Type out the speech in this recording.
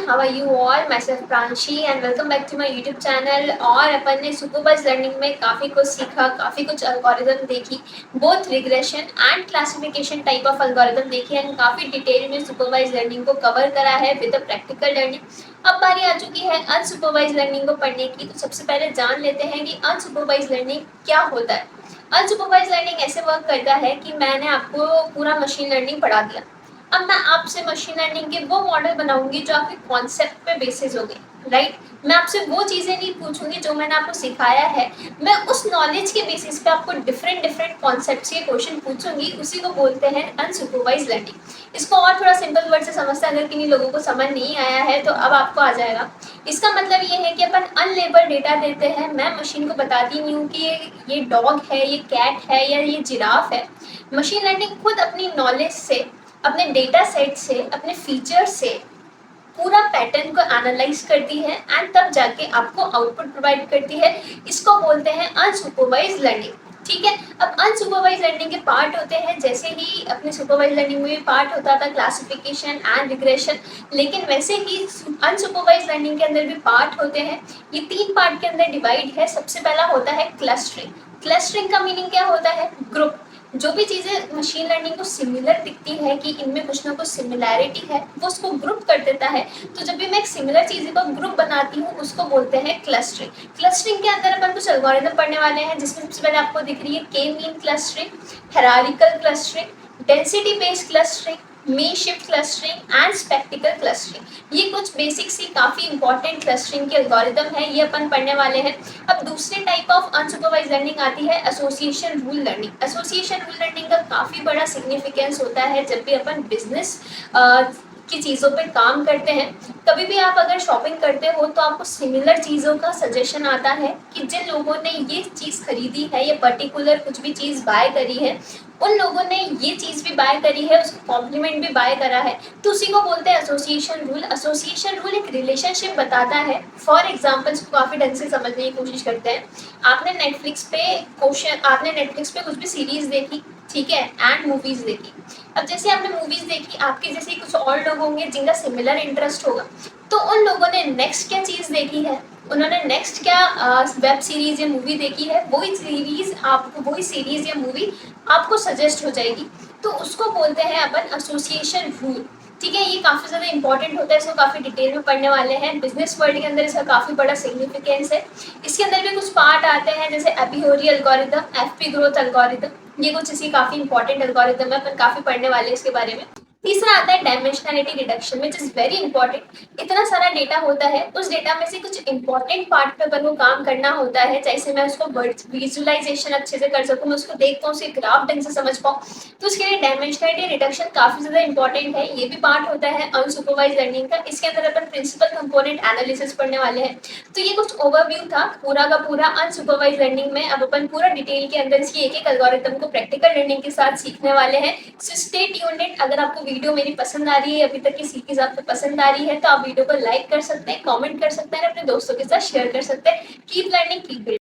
How are you all? Myself Pranshi and welcome back to my YouTube channel. और अपन ने supervise learning में काफ़ी कुछ सीखा, काफ़ी कुछ एल्गोरिदम देखी, both regression and classification type of algorithm देखी एंड काफ़ी डिटेल में सुपरवाइज लर्निंग को कवर करा है विद प्रैक्टिकल लर्निंग। अब बारी आ चुकी है अनसुपरवाइज लर्निंग को पढ़ने की। तो सबसे पहले जान लेते हैं कि अनसुपरवाइज लर्निंग क्या होता है। अनसुपरवाइज लर्निंग ऐसे वर्क करता है कि मैंने आपको पूरा मशीन लर्निंग पढ़ा दिया, अब मैं आपसे मशीन लर्निंग के वो मॉडल बनाऊंगी जो आपके कॉन्सेप्ट पे बेसिस होंगे, राइट। मैं आपसे वो चीज़ें नहीं पूछूंगी जो मैंने आपको सिखाया है, मैं उस नॉलेज के बेसिस पे आपको डिफरेंट डिफरेंट कॉन्सेप्ट्स के क्वेश्चन पूछूंगी। उसी को बोलते हैं अनसुपरवाइज लर्निंग। इसको और थोड़ा सिंपल वर्ड से समझते हैं, अगर किन्हीं लोगों को समझ नहीं आया है तो अब आपको आ जाएगा। इसका मतलब ये है कि अपन अनलेबल्ड डेटा देते हैं, मैं मशीन को बताती नहीं हूँ कि ये डॉग है, ये कैट है या ये जिराफ है। मशीन लर्निंग खुद अपनी नॉलेज से, अपने डेटा सेट से, अपने फीचर से पूरा पैटर्न को एनालाइज करती है एंड तब जाके आपको आउटपुट प्रोवाइड करती है। इसको बोलते हैं अनसुपरवाइज लर्निंग, ठीक है। अब अनसुपरवाइज लर्निंग के पार्ट होते हैं, जैसे ही अपने सुपरवाइज लर्निंग में भी पार्ट होता था क्लासिफिकेशन एंड रिग्रेशन, लेकिन वैसे ही अनसुपरवाइज लर्निंग के अंदर भी पार्ट होते हैं। ये 3 पार्ट के अंदर डिवाइड है। सबसे पहला होता है क्लस्टरिंग। क्लस्टरिंग का मीनिंग क्या होता है? ग्रुप। जो भी चीज़ें मशीन लर्निंग को सिमिलर दिखती है कि इनमें कुछ ना कुछ सिमिलैरिटी है, वो उसको ग्रुप कर देता है। तो जब भी मैं एक सिमिलर चीज़ को ग्रुप बनाती हूँ उसको बोलते हैं क्लस्टरिंग। क्लस्टरिंग के अंदर अपन कुछ एल्गोरिथम पढ़ने वाले हैं, जिसमें सबसे पहले आपको दिख रही है के mean clustering, hierarchical clustering, density based clustering, mean shift clustering and spectacled clustering. ये कुछ बेसिक सी काफ़ी इंपॉर्टेंट क्लस्टरिंग के एल्गोरिथम है, ये अपन पढ़ने वाले हैं। अब दूसरे टाइप ऑफ अनसुपरवाइज लर्निंग आती है association rule learning. Association rule learning का काफ़ी बड़ा सिग्निफिकेंस होता है जब भी अपन बिजनेस की चीज़ों पे काम करते हैं। कभी भी आप अगर शॉपिंग करते हो तो आपको सिमिलर चीज़ों का सजेशन आता है कि जिन लोगों ने ये चीज़ खरीदी है, ये पर्टिकुलर कुछ भी चीज़ बाय करी है, उन लोगों ने ये चीज़ भी बाय करी है, उसको कॉम्प्लीमेंट भी बाय करा है, तो उसी को बोलते हैं एसोसिएशन रूल। एसोसिएशन रूल एक रिलेशनशिप बताता है। फॉर एग्जाम्पल्स को काफ़ी ढंग से समझने की कोशिश करते हैं। आपने नेटफ्लिक्स पे कुछ भी सीरीज़ देखी, ठीक है, एंड मूवीज़ देखी। अब जैसे आपने मूवीज़ देखी, आपके जैसे कुछ और लोग होंगे जिनका सिमिलर इंटरेस्ट होगा, तो उन लोगों ने नेक्स्ट क्या चीज़ देखी है, उन्होंने नेक्स्ट क्या वेब सीरीज़ या मूवी देखी है, वही सीरीज़ या मूवी आपको सजेस्ट हो जाएगी। तो उसको बोलते हैं अपन एसोसिएशन रूल, ठीक है। ये काफ़ी ज़्यादा इंपॉर्टेंट होता है, इसको काफ़ी डिटेल में पढ़ने वाले हैं। बिजनेस वर्ल्ड के अंदर इसका काफ़ी बड़ा सिग्निफिकेंस है। इसके अंदर भी कुछ पार्ट आते हैं, जैसे अबियोरी एल्गोरिथम, एफपी ग्रोथ एल्गोरिथम, ये कुछ इसी काफ़ी इंपॉर्टेंट एल्गोरिथम है, अपन काफ़ी पढ़ने वाले हैं इसके बारे में। तीसरा आता है dimensionality reduction, which is very important. इतना सारा डेटा होता है, उस डेटा में से कुछ इंपॉर्टेंट पार्ट पे अपन को काम करना होता है, जैसे मैं उसको विजुअलाइजेशन अच्छे से कर सकूँ, मैं उसको देख पाऊँ, उसे ग्राफ ढंग से समझ पाऊँ, तो उसके लिए डायमेंशनलिटी रिडक्शन काफ़ी ज़्यादा इंपॉर्टेंट है। ये भी पार्ट होता है अनसुपरवाइज लर्निंग का। इसके अंदर अपन प्रिंसिपल कंपोनेंट एनालिसिस पढ़ने वाले हैं। तो ये कुछ ओवरव्यू था पूरा का पूरा अनसुपरवाइज लर्निंग में। अब अपन पूरा डिटेल के अंदर इसकी एक एक एल्गोरिथम को प्रैक्टिकल लर्निंग के साथ सीखने वाले हैं। So stay tuned. अगर आपको वीडियो मेरी पसंद आ रही है, अभी तक की सीरीज आपको पसंद आ रही है, तो आप वीडियो को लाइक कर सकते हैं, कमेंट कर सकते हैं, अपने दोस्तों के साथ शेयर कर सकते हैं। Keep learning, keep